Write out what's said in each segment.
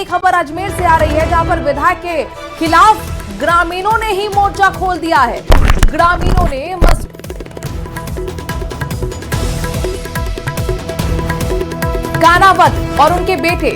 बड़ी खबर अजमेर से आ रही है, जहां पर विधायक के खिलाफ ग्रामीणों ने ही मोर्चा खोल दिया है। ग्रामीणों ने कानावत और उनके बेटे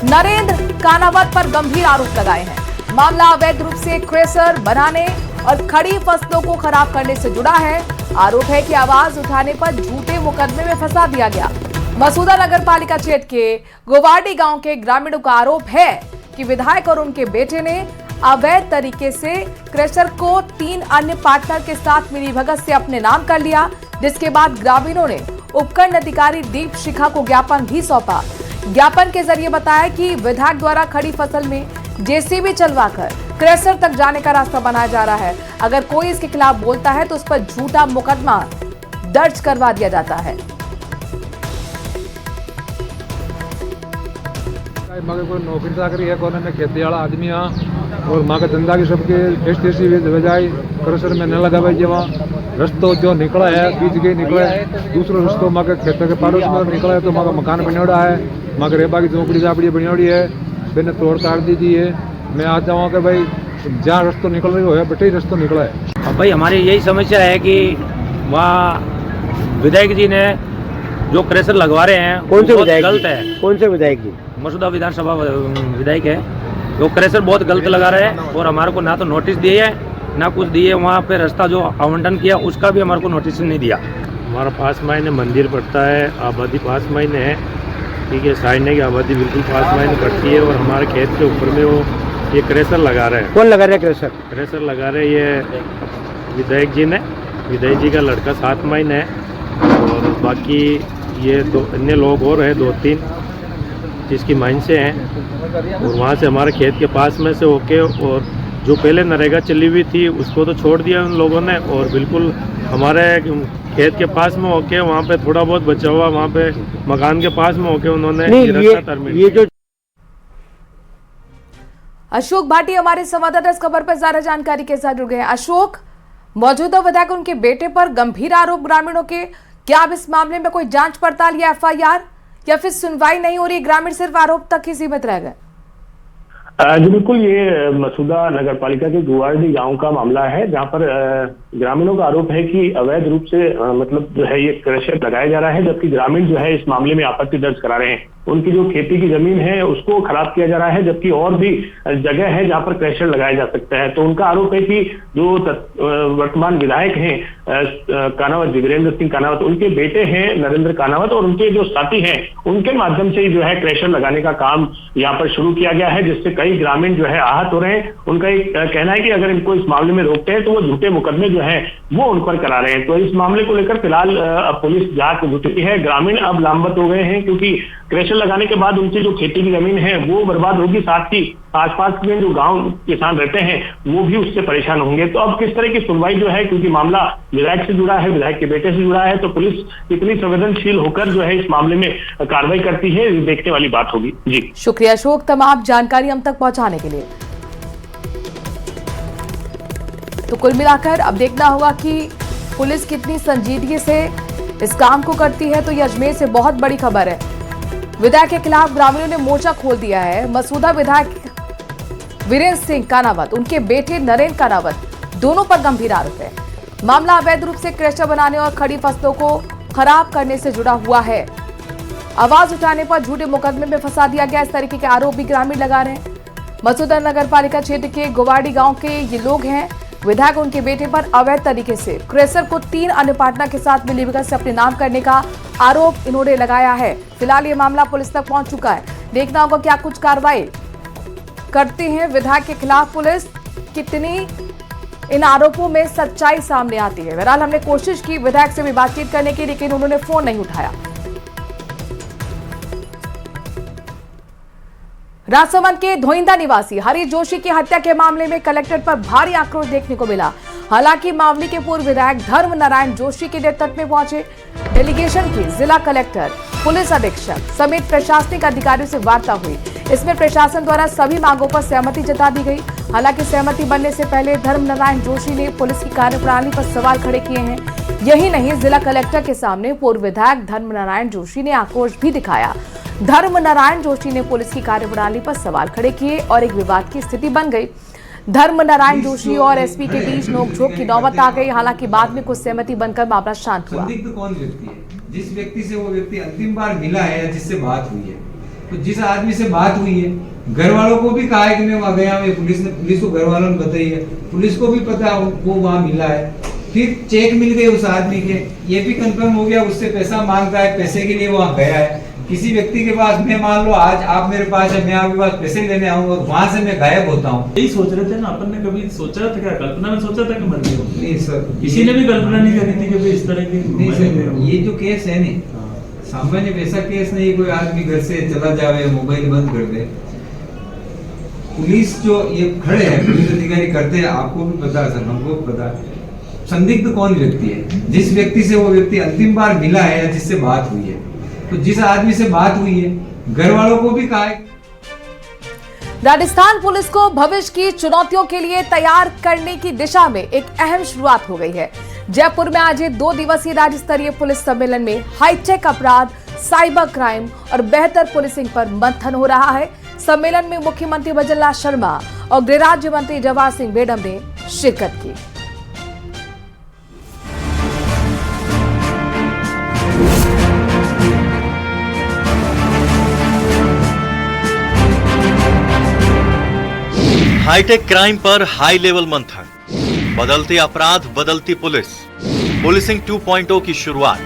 नरेंद्र कानावत पर गंभीर आरोप लगाए हैं। मामला अवैध रूप से क्रेशर बनाने और खड़ी फसलों को खराब करने से जुड़ा है। आरोप है कि आवाज उठाने पर झूठे मुकदमे में फंसा दिया गया। मसूदा नगर पालिका क्षेत्र के गोवाड़ी गांव के ग्रामीणों का आरोप है कि विधायक और उनके बेटे ने अवैध तरीके से क्रेशर को 3 अन्य पार्टनर के साथ मिलीभगत से अपने नाम कर लिया, जिसके बाद ग्रामीणों ने उपखंड अधिकारी दीप शिखा को ज्ञापन भी सौंपा। ज्ञापन के जरिए बताया कि विधायक द्वारा खड़ी फसल में जेसीबी चलवाकर क्रेशर तक जाने का रास्ता बनाया जा रहा है। अगर कोई इसके खिलाफ बोलता है तो उस पर झूठा मुकदमा दर्ज करवा दिया जाता है। कोई नौकरी चाकरी है, कोने में खेती वाला आदमी और माँ का धंधा की सबके टेस्टी बजाय क्रेशर में न लगा भाई। वहाँ रस्तो जो निकला है बीच के निकला है, दूसरा रस्तो माँ के खेतों के पड़ोस में निकला है, तो माँ का मकान बनोड़ा है, माँ के रेबा की झोपड़ी झापड़ी बनोड़ी है, मैंने तोड़ ताड़ दी थी है। मैं आता हूँ कि भाई जहाँ रस्तो निकल रही हो बेटे रस्तो निकला है। अब भाई हमारी यही समस्या है कि वहाँ विधायक जी ने जो क्रेशर लगवा रहे हैं कौन से विधायक गलत है। कौन से विधायक जी? मसूदा विधानसभा विधायक है, वो क्रेशर बहुत गलत लगा रहे हैं और हमारे को ना तो नोटिस दिए है ना कुछ दिए। वहाँ पे रास्ता जो आवंटन किया उसका भी हमारे को नोटिस नहीं दिया। हमारा पास मायने मंदिर पड़ता है, आबादी पास मायने है, ठीक है, साइने की आबादी बिल्कुल पास मायने पड़ती है और हमारे खेत के ऊपर में वो ये क्रेशर लगा रहे हैं। कौन लगा रहे हैं क्रेशर? क्रेशर लगा रहे ये विधायक जी ने, विधायक जी का लड़का 7 महीने है और बाकी ये 2 अन्य लोग और हैं 2-3 जिसकी माइन से हैं और वहाँ से हमारे खेत के पास में से होके और जो पहले नरेगा चली हुई थी उसको तो छोड़ दिया उन लोगों ने और बिल्कुल हमारे खेत के पास में होके वहाँ पे थोड़ा बहुत बचा हुआ वहाँ पे मकान के पास में होके उन्होंने ये जो अशोक भाटी हमारे संवाददाता इस खबर पर ज्यादा जानकारी के साथ जुड़ गए हैं। अशोक, मौजूदा विधायक उनके बेटे पर गंभीर आरोप ग्रामीणों के, क्या अब इस मामले में कोई जांच पड़ताल या एफआईआर या फिर सुनवाई नहीं हो रही, ग्रामीण सिर्फ आरोप तक ही सीमित रह गए? जी बिल्कुल, ये मसूदा नगर पालिका के गुवाड़ी गांव का मामला है, जहां पर ग्रामीणों का आरोप है कि अवैध रूप से मतलब जो है ये क्रेशर लगाया जा रहा है, जबकि ग्रामीण जो है इस मामले में आपत्ति दर्ज करा रहे हैं। उनकी जो खेती की जमीन है उसको खराब किया जा रहा है, जबकि और भी जगह है जहां पर क्रेशर लगाया जा सकता है। तो उनका आरोप है कि जो वर्तमान विधायक हैं कानावत, वीरेंद्र सिंह कानावत, उनके बेटे हैं नरेंद्र कानावत और उनके जो साथी हैं उनके माध्यम से जो है क्रेशर लगाने का काम यहाँ पर शुरू किया गया है, जिससे कई ग्रामीण जो है आहत हो रहे हैं। उनका एक कहना है कि अगर इनको इस मामले में रोकते हैं तो वो झूठे मुकदमे जो है वो उन पर करा रहे हैं। तो इस मामले को लेकर फिलहाल पुलिस जांच जुटी है। ग्रामीण अब लामबंद हो गए हैं क्योंकि क्रेशर लगाने के बाद उनकी जो खेती की जमीन है वो बर्बाद होगी, साथ ही आसपास में जो गांव किसान रहते हैं वो भी उससे परेशान होंगे। तो अब किस तरह की सुनवाई जो है, क्योंकि मामला विधायक से जुड़ा है, विधायक के बेटे से जुड़ा है, तो पुलिस कितनी संवेदनशील होकर जो है इस मामले में कार्रवाई करती है, देखने वाली बात होगी। जी शुक्रिया अशोक, तमाम जानकारी हम तक पहुंचाने के लिए। तो कुल मिलाकर अब देखना होगा कि पुलिस कितनी संजीदगी से इस काम को करती है। तो ये अजमेर से बहुत बड़ी खबर है। विधायक के खिलाफ ग्रामीणों ने मोर्चा खोल दिया है। मसूदा विधायक वीरेंद्र सिंह कानावत, उनके बेटे नरेंद्र कानावत, दोनों पर गंभीर आरोप है। मामला अवैध रूप से क्रेशर बनाने और खड़ी फसलों को खराब करने से जुड़ा हुआ है। आवाज उठाने पर झूठे मुकदमे में फंसा दिया गया, इस तरीके के आरोप भी ग्रामीण लगा रहे हैं। मसूदा नगर पालिका क्षेत्र के गोवाड़ी गांव के ये लोग हैं। विधायक उनके बेटे पर अवैध तरीके से क्रेशर को 3 अन्य पार्टनर के साथ मिलीभगत से अपने नाम करने का आरोप इन्होंने लगाया है। फिलहाल ये मामला पुलिस तक पहुंच चुका है। देखना होगा क्या कुछ कार्रवाई करती है विधायक के खिलाफ पुलिस, कितनी इन आरोपों में सच्चाई सामने आती है। बहरहाल हमने कोशिश की विधायक से भी बातचीत करने की, लेकिन उन्होंने फोन नहीं उठाया। राजसमंद के धोइंदा निवासी हरी जोशी की हत्या के मामले में कलेक्टर पर भारी आक्रोश देखने को मिला। हालांकि मामले के पूर्व विधायक धर्म नारायण जोशी के नेतृत्व में पहुंचे डेलीगेशन की जिला कलेक्टर, पुलिस अधीक्षक समेत प्रशासनिक अधिकारियों से वार्ता हुई। इसमें प्रशासन द्वारा सभी मांगों पर सहमति जता दी गई। हालांकि सहमति बनने से पहले धर्म नारायण जोशी ने पुलिस की कार्यप्रणाली पर सवाल खड़े किए हैं। यही नहीं, जिला कलेक्टर के सामने पूर्व विधायक धर्म नारायण जोशी ने आक्रोश भी दिखाया। धर्म नारायण जोशी ने पुलिस की कार्यप्रणाली पर सवाल खड़े किए और एक विवाद की स्थिति बन गई। धर्म नारायण जोशी और एसपी के बीच नोकझोंक की नौबत आ गई। हालांकि बाद में कुछ सहमति बनकर मामला शांत हुआ। संदिग्ध कौन व्यक्ति है? जिस व्यक्ति से वो व्यक्ति अंतिम बार मिला है या जिससे बात हुई है, तो जिस आदमी से बात हुई है, घर वालों को भी कहा है कि मैं वहां गया हूं, पुलिस को घर वालों ने बताई है, पुलिस को भी पता है वो वहां मिला है। फिर चेक मिल गए उस आदमी के, ये भी कंफर्म हो गया उससे पैसा मांगता है, पैसे के लिए वहां गया है। किसी व्यक्ति के पास मैं मान लो आज आप मेरे पास है, मैं आपके पास पैसे लेने आऊंगा, वहां से मैं गायब होता हूँ। यही सोच रहे थे ना अपन ने, कभी सोचा था क्या, कल्पना में सोचा था कि मर गए? नहीं सर, किसी ने भी कल्पना नहीं करी थी कि भाई इस तरह की। नहीं सर, ये जो केस है नहीं सामान्य वैसा केस नहीं, कोई आदमी घर से चला जावे, मोबाइल बंद कर दे। पुलिस जो ये खड़े हैं, पुलिस अधिकारी करते हैं, आपको भी पता है सर, हमको भी पता है। संदिग्ध कौन व्यक्ति है? जिस व्यक्ति से वो व्यक्ति अंतिम बार मिला है या जिससे बात हुई है, तो जिस आदमी से बात हुई है, घर वालों को भी कहा है। राजस्थान पुलिस को भविष्य की चुनौतियों के लिए तैयार करने की दिशा में एक अहम शुरुआत हो गई है। जयपुर में आज 2 दिवसीय राज्य स्तरीय पुलिस सम्मेलन में हाईटेक अपराध, साइबर क्राइम और बेहतर पुलिसिंग पर मंथन हो रहा है। सम्मेलन में मुख्यमंत्री भजनलाल शर्मा और गृह राज्य मंत्री जवाहर सिंह बेढम ने शिरकत की। हाईटेक क्राइम पर हाई लेवल मंथन, बदलते अपराध बदलती पुलिस, पुलिसिंग 2.0 की शुरुआत।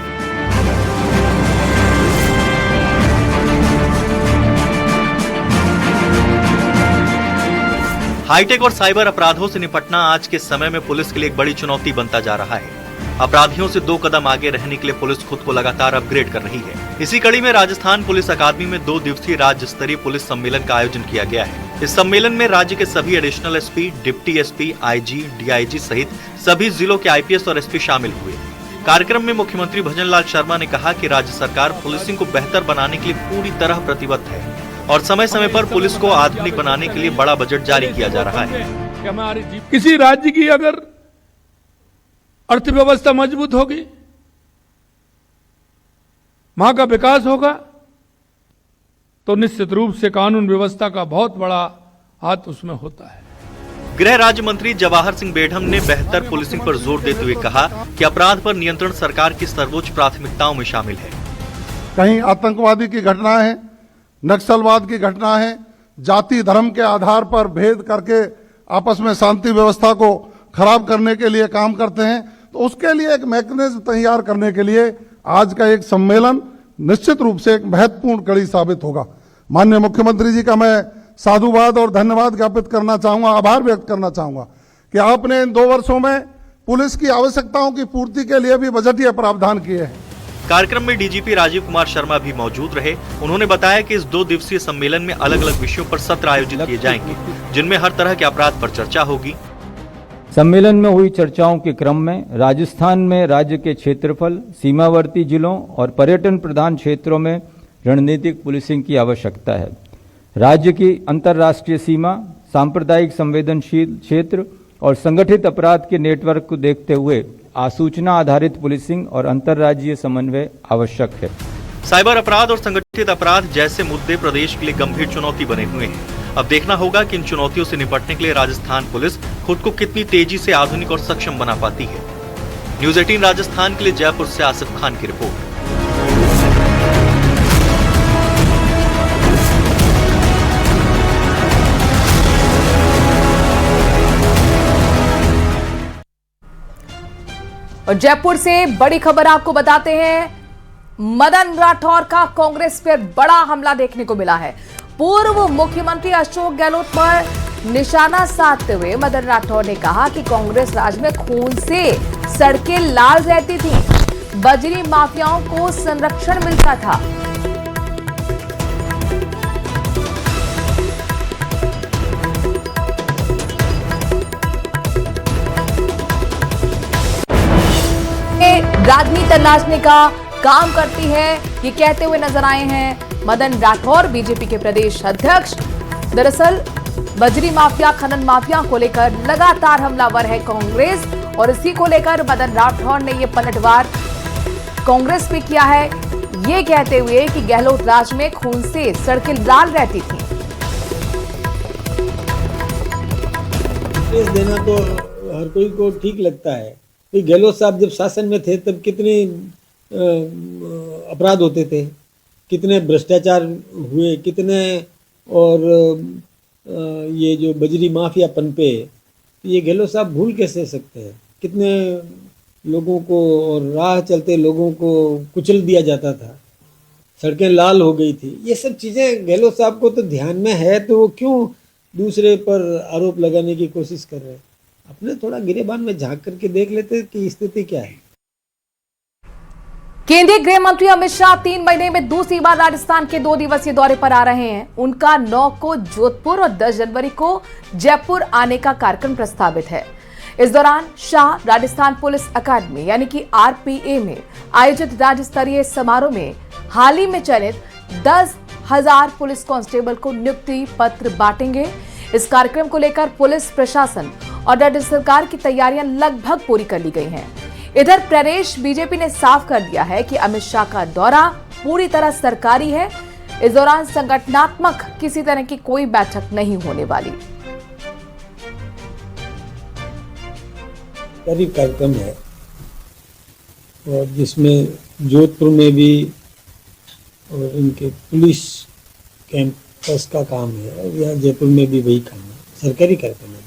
हाईटेक और साइबर अपराधों से निपटना आज के समय में पुलिस के लिए एक बड़ी चुनौती बनता जा रहा है। अपराधियों से 2 कदम आगे रहने के लिए पुलिस खुद को लगातार अपग्रेड कर रही है। इसी कड़ी में राजस्थान पुलिस अकादमी में 2 दिवसीय राज्य स्तरीय पुलिस सम्मेलन का आयोजन किया गया है। इस सम्मेलन में राज्य के सभी additional SP, deputy SP, IG, DIG सहित सभी जिलों के आईपीएस और एसपी शामिल हुए। कार्यक्रम में मुख्यमंत्री भजनलाल शर्मा ने कहा कि राज्य सरकार पुलिसिंग को बेहतर बनाने के लिए पूरी तरह प्रतिबद्ध है और समय समय पर पुलिस को आधुनिक बनाने के लिए बड़ा बजट जारी किया जा रहा है। किसी राज्य की अगर अर्थव्यवस्था मजबूत होगी, वहां का विकास होगा, तो निश्चित रूप से कानून व्यवस्था का बहुत बड़ा हाथ उसमें होता है। गृह राज्य मंत्री जवाहर सिंह बेढम ने बेहतर पुलिसिंग पर जोर देते हुए कहा कि अपराध पर नियंत्रण सरकार की सर्वोच्च प्राथमिकताओं में शामिल है। कहीं आतंकवादी की घटना है, नक्सलवाद की घटना है, जाति धर्म के आधार पर भेद करके आपस में शांति व्यवस्था को खराब करने के लिए काम करते हैं, तो उसके लिए एक मैकेनिज्म तैयार करने के लिए आज का एक सम्मेलन निश्चित रूप से एक महत्वपूर्ण कड़ी साबित होगा। माननीय मुख्यमंत्री जी का मैं साधुवाद और धन्यवाद ज्ञापित करना चाहूंगा, आभार व्यक्त करना चाहूंगा कि आपने इन 2 वर्षों में पुलिस की आवश्यकताओं की पूर्ति के लिए भी बजटीय प्रावधान किए हैं। कार्यक्रम में डीजीपी राजीव कुमार शर्मा भी मौजूद रहे। उन्होंने बताया कि इस 2 दिवसीय सम्मेलन में अलग अलग विषयों पर सत्र आयोजित किए जाएंगे, जिनमें हर तरह के अपराध पर चर्चा होगी। सम्मेलन में हुई चर्चाओं के क्रम में राजस्थान में राज्य के क्षेत्रफल, सीमावर्ती जिलों और पर्यटन प्रधान क्षेत्रों में रणनीतिक पुलिसिंग की आवश्यकता है। राज्य की अंतर्राष्ट्रीय सीमा, सांप्रदायिक संवेदनशील क्षेत्र और संगठित अपराध के नेटवर्क को देखते हुए आसूचना आधारित पुलिसिंग और अंतर्राज्यीय समन्वय आवश्यक है। साइबर अपराध और संगठित अपराध जैसे मुद्दे प्रदेश के लिए गंभीर चुनौती बने हुए हैं। अब देखना होगा कि इन चुनौतियों से निपटने के लिए राजस्थान पुलिस खुद को कितनी तेजी से आधुनिक और सक्षम बना पाती है। न्यूज़ 18 राजस्थान के लिए जयपुर से आसिफ खान की रिपोर्ट। और जयपुर से बड़ी खबर आपको बताते हैं, मदन राठौर का कांग्रेस पर बड़ा हमला देखने को मिला है। पूर्व मुख्यमंत्री अशोक गहलोत पर निशाना साधते हुए मदन राठौर ने कहा कि कांग्रेस राज में खून से सड़कें लाल रहती थी, बजरी माफियाओं को संरक्षण मिलता था। राजनीति तलाशने का काम करती है, ये कहते हुए नजर आए हैं मदन राठौर, बीजेपी के प्रदेश अध्यक्ष। दरअसल बजरी माफिया, खनन माफिया को लेकर लगातार हमलावर है कांग्रेस और इसी को लेकर मदन राठौर ने ये पलटवार कांग्रेस पे किया है। ये कहते हुए कि गहलोत राज में खून से सड़कें लाल रहती थीं। केस देना तो हर कोई को ठीक लगता है कि गहलोत साहब जब शासन में थे तब कितने अपराध होते थे, कितने भ्रष्टाचार हुए, कितने और ये जो बजरी माफिया पनपे, ये गहलोत साहब भूल कैसे सकते हैं। कितने लोगों को और राह चलते लोगों को कुचल दिया जाता था, सड़कें लाल हो गई थी। ये सब चीज़ें गहलोत साहब को तो ध्यान में है, तो वो क्यों दूसरे पर आरोप लगाने की कोशिश कर रहे हैं। अपने थोड़ा गिरेबान में झांक करके देख लेते कि स्थिति क्या है। केंद्रीय गृह मंत्री अमित शाह 3 महीने में दूसरी बार राजस्थान के 2 दिवसीय दौरे पर आ रहे हैं। उनका 9 को जोधपुर और 10 जनवरी को जयपुर आने का कार्यक्रम प्रस्तावित है। इस दौरान शाह राजस्थान पुलिस अकादमी यानी कि आरपीए में आयोजित राज्य स्तरीय समारोह में हाल ही में चयनित 10,000 पुलिस कांस्टेबल को नियुक्ति पत्र बांटेंगे। इस कार्यक्रम को लेकर पुलिस प्रशासन और राज्य सरकार की तैयारियां लगभग पूरी कर ली गई हैं। इधर प्रदेश बीजेपी ने साफ कर दिया है कि अमित शाह का दौरा पूरी तरह सरकारी है। इस दौरान संगठनात्मक किसी तरह की कोई बैठक नहीं होने वाली। करीब कार्यक्रम है और जिसमें जोधपुर में भी और इनके पुलिस कैंपस का काम है और यहाँ जयपुर में भी वही काम है, सरकारी कार्यक्रम है।